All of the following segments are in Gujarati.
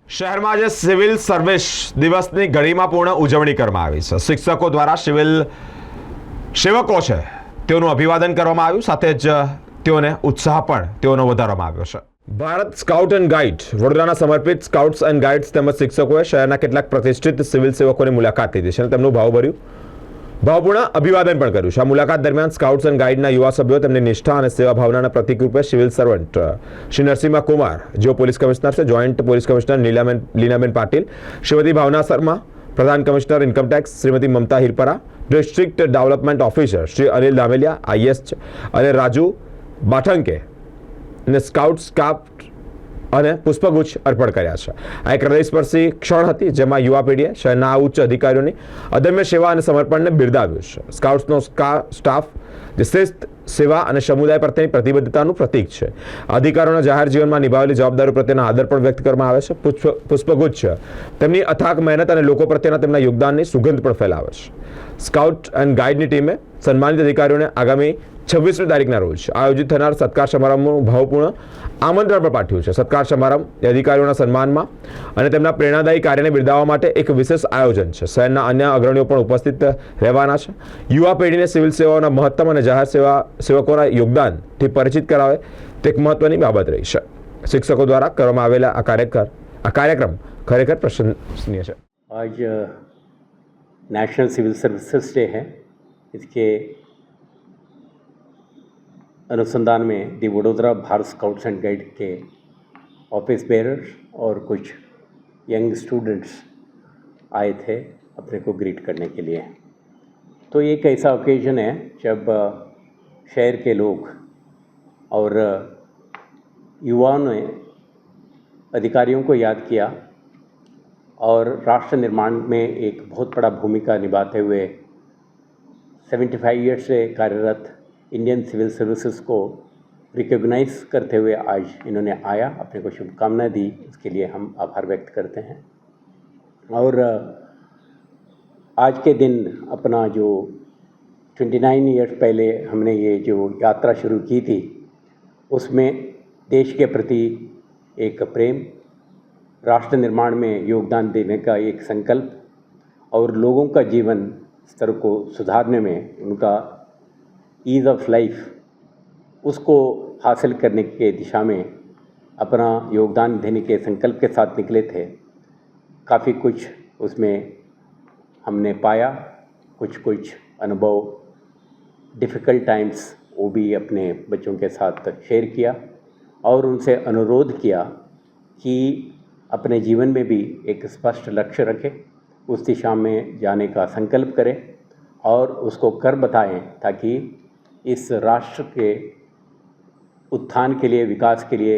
શહેરમાં આજે સિવિલ સર્વિસ દિવસની ગરિમાપૂર્ણ ઉજવણી કરવામાં આવી છે। શિક્ષકો દ્વારા સિવિલ સેવકો છે તેઓનું અભિવાદન કરવામાં આવ્યું, સાથે જ તેઓને ઉત્સાહ પણ તેઓનો વધારવામાં આવ્યો છે। ભારત સ્કાઉટ એન્ડ ગાઈડ વડોદરાના સમર્પિત સ્કાઉટ્સ એન્ડ ગાઈડ્સ તેમજ શિક્ષકોએ શહેરના કેટલાક પ્રતિષ્ઠિત સિવિલ સેવકોની મુલાકાત લીધી છે અને તેમનું ભાવપૂર્ણ અભિવાદન પણ કર્યું છે। આ મુલાકાત દરમિયાન સ્કાઉટ્સ એન્ડ ગાઈડના યુવા સભ્યો તેમની નિષ્ઠા અને સેવા ભાવનાના પ્રતીક રૂપે સિવિલ સર્વન્ટ શ્રી નરસિંહ કુમાર, જેઓ પોલીસ કમિશનર છે, જોઈન્ટ પોલીસ કમિશનર લીનાબેન પાટીલ, શ્રીમતી ભાવના શર્મા, પ્રધાન commissioner income tax Shrimati Mamta Hirpara, district development officer Shri Anil Dameliya IAS અને રાજુ બાઠંકે અને સ્કાઉટ સ્ટાફ અને પુષ્પગુચ્છ અર્પણ કર્યા છે। આ એક હૃદયસ્પર્શી ક્ષણ હતી, જેમાં યુવા પેઢીએ શહેરના આ ઉચ્ચ અધિકારીઓની અદમ્ય સેવા અને સમર્પણને બિરદાવ્યું છે। સ્કાઉટ્સનો સ્ટાફ જે શ્રેષ્ઠ સેવા અને સમુદાય પ્રત્યેની પ્રતિબદ્ધતાનું પ્રતીક છે। અધિકારીઓના જાહેર જીવનમાં નિભાવેલી જવાબદારીઓ પ્રત્યેના આદર પણ વ્યક્ત કરવામાં આવે છે। પુષ્પગુચ્છ તેમની અથાગ મહેનત અને લોકો પ્રત્યેના તેમના યોગદાનની સુગંધ પણ ફેલાવે છે। સ્કાઉટ એન્ડ ગાઈડની ટીમે સન્માનિત અધિકારીઓને આગામી 26મી તારીખના રોજ આયોજિત થનાર સત્કાર સમારંભનું ભાવપૂર્ણ આમંત્રણ પણ પાઠવ્યું છે। સત્કાર સમારંભ અધિકારીઓના સન્માનમાં અને તેમના પ્રેરણાદાયી કાર્યને બિરદાવવા માટે એક વિશેષ આયોજન છે। શહેરના અન્ય અગ્રણીઓ પણ ઉપસ્થિત રહેવાના છે। યુવા પેઢીને સિવિલ સેવાઓના મહત્તમ અને જાહેર સેવકોના યોગદાનથી પરિચિત કરાવે તે એક મહત્વની બાબત રહી છે। શિક્ષકો દ્વારા કરવામાં આવેલા આ કાર્યક્રમ ખરેખર પ્રશંસનીય છે। आज नेशनल सिविल सर्विसेज डे है। इसके अनुसंधान में the Vadodara Bharat scouts and guide के ऑफिस बेरर्स और कुछ यंग स्टूडेंट्स आए थे अपने को ग्रीट करने के लिए। तो ये एक ऐसा ओकेजन है जब शहर के लोग और युवाओं ने अधिकारियों को याद किया और राष्ट्र निर्माण में एक बहुत बड़ा भूमिका निभाते हुए 75 ईयर्स से कार्यरत इंडियन सिविल सर्विसेज को रिकॉग्नाइज करते हुए आज इन्होंने आया, अपने को शुभकामनाएं दी, उसके लिए हम आभार व्यक्त करते हैं। और आज के दिन अपना जो 29 ईयर्स पहले हमने ये जो यात्रा शुरू की थी, उसमें देश के प्रति एक प्रेम, राष्ट्र निर्माण में योगदान देने का एक संकल्प और लोगों का जीवन स्तर को सुधारने में उनका ईज़ ऑफ लाइफ उसको हासिल करने के दिशा में अपना योगदान देने के संकल्प के साथ निकले थे। काफ़ी कुछ उसमें हमने पाया, कुछ अनुभव डिफ़िकल्ट टाइम्स वो भी अपने बच्चों के साथ शेयर किया और उनसे अनुरोध किया कि अपने जीवन में भी एक स्पष्ट लक्ष्य रखें, उस दिशा में जाने का संकल्प करें और उसको कर बताएं, ताकि इस राष्ट्र के उत्थान के लिए, विकास के लिए,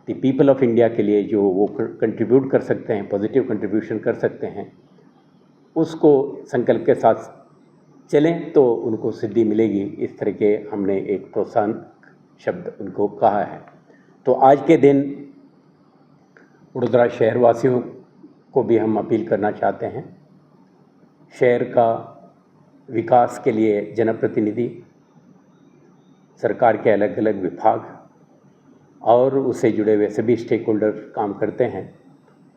द पीपल ऑफ इंडिया के लिए जो वो कंट्रीब्यूट कर सकते हैं, पॉजिटिव कंट्रीब्यूशन कर सकते हैं, उसको संकल्प के साथ चलें तो उनको सिद्धि मिलेगी। इस तरह के हमने एक प्रोत्साहन शब्द उनको कहा है। तो आज के दिन वडोदरा शहरवासियों को भी हम अपील करना चाहते हैं, शहर का विकास के लिए जनप्रतिनिधि, सरकार के अलग अलग विभाग और उससे जुड़े हुए सभी स्टेक होल्डर काम करते हैं,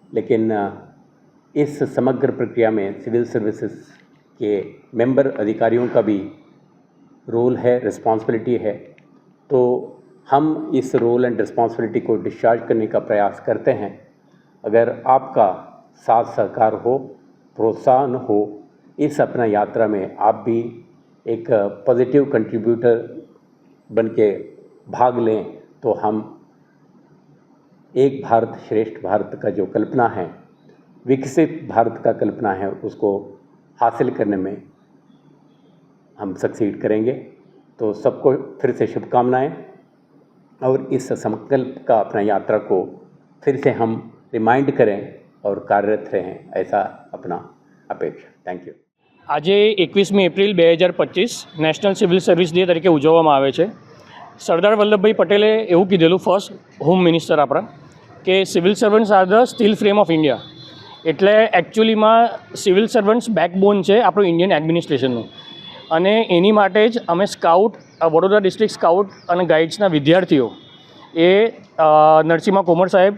लेकिन इस समग्र प्रक्रिया में सिविल सर्विसेज के मेंबर अधिकारियों का भी रोल है, रिस्पॉन्सिबिलिटी है। तो हम इस रोल एंड रिस्पॉन्सिबिलिटी को डिस्चार्ज करने का प्रयास करते हैं। अगर आपका साथ सहकार हो, प्रोत्साहन हो, इस अपना यात्रा में आप भी एक पॉजिटिव कंट्रीब्यूटर बन के भाग लें, तो हम एक भारत श्रेष्ठ भारत का जो कल्पना है, विकसित भारत का कल्पना है, उसको हासिल करने में हम सक्सीड करेंगे। तो सबको फिर से शुभकामनाएं और इस संकल्प का अपना यात्रा को फिर से हम रिमाइंड करें और कार्यरत रहें, ऐसा अपना अपेक्षा। Thank you. આજે 21મી April 2025 national civil service day તરીકે ઉજવવામાં આવે છે। સરદાર વલ્લભભાઈ પટેલે એવું કીધેલું, ફર્સ્ટ હોમ મિનિસ્ટર આપણા, કે civil servants are the steel frame of India. એટલે એકચ્યુઅલીમાં સિવિલ સર્વન્ટ્સ બેકબોન છે આપણું ઇન્ડિયન એડમિનિસ્ટ્રેશનનું, અને એની માટે જ અમે સ્કાઉટ, વડોદરા ડિસ્ટ્રિક્ટ સ્કાઉટ અને ગાઈડ્સના વિદ્યાર્થીઓ એ નરસિંહ કુમાર સાહેબ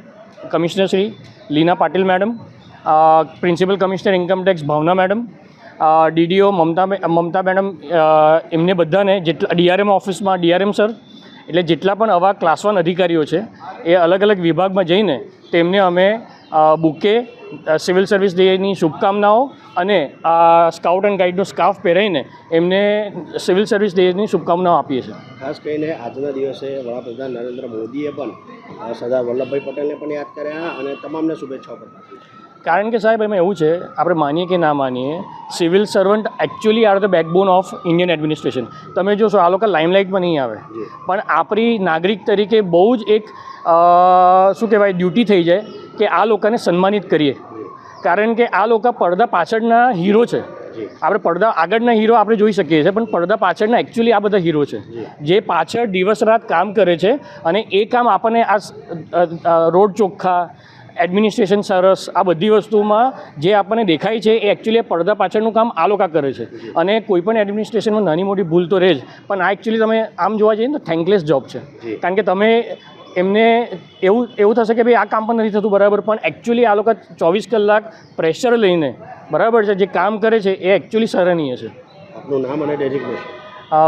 commissioner Shri Leena Patil madam, principal commissioner income tax Bhavna madam, DDO Mamta madam, એમને બધાને જેટલા DRM ઓફિસમાં DRM સર, એટલે જેટલા પણ આવા ક્લાસ 1 અધિકારીઓ છે એ અલગ અલગ વિભાગમાં જઈને તેમને અમે બુકે, સિવિલ સર્વિસ ડેની શુભકામનાઓ અને સ્કાઉટ એન્ડ ગાઈડનો સ્કાર્ફ પહેરાવીને એમને સિવિલ સર્વિસ ડેની શુભકામનાઓ આપીએ છીએ. ખાસ કરીને આજના દિવસે વડાપ્રધાન નરેન્દ્ર મોદીએ પણ સરદાર વલ્લભભાઈ પટેલને પણ યાદ કર્યા અને તમામને શુભેચ્છાઓ પણ આપી. કારણ કે સાહેબ એમાં એવું છે, આપણે માનીએ કે ના માનીએ, civil servant actually are the backbone of Indian administration. તમે જોશો આ લોકો લાઇમલાઇટમાં નહીં આવે, પણ આપણી નાગરિક તરીકે બહુ જ એક શું કહેવાય ડ્યુટી થઈ જાય કે આ લોકોને સન્માનિત કરીએ. કારણ કે આ લોકો પડદા પાછળના હીરો છે. આપણે પડદા આગળના હીરો આપણે જોઈ શકીએ છીએ, પણ પડદા પાછળના એકચ્યુઅલી આ બધા હીરો છે જે પાછળ દિવસ રાત કામ કરે છે. અને એ કામ આપણને આ રોડ ચોખ્ખા, એડમિનિસ્ટ્રેશન સરસ, આ બધી વસ્તુમાં જે આપણને દેખાય છે એ એકચ્યુઅલી પડદા પાછળનું કામ આ લોકો કરે છે. અને કોઈ પણ એડમિનિસ્ટ્રેશનમાં નાની મોટી ભૂલ તો રહે જ, પણ આ એકચ્યુઅલી તમે આમ જોવા જઈએ તો થેન્કલેસ જોબ છે. કારણ કે તમે એમને એવું થશે કે ભાઈ આ કામ પણ નથી થતું બરાબર, પણ એકચ્યુઅલી આ લોકો 24 કલાક પ્રેશર લઈને બરાબર છે જે કામ કરે છે એ એકચ્યુઅલી સરાહનીય છે. આપનું નામ અને ડેઝિગ્નેશન?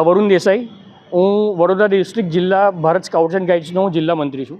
વરુણ દેસાઈ, હું વડોદરા ડિસ્ટ્રિક્ટ જિલ્લા ભારત સ્કાઉટ્સ એન્ડ ગાઈડ્સનો જિલ્લા મંત્રી છું.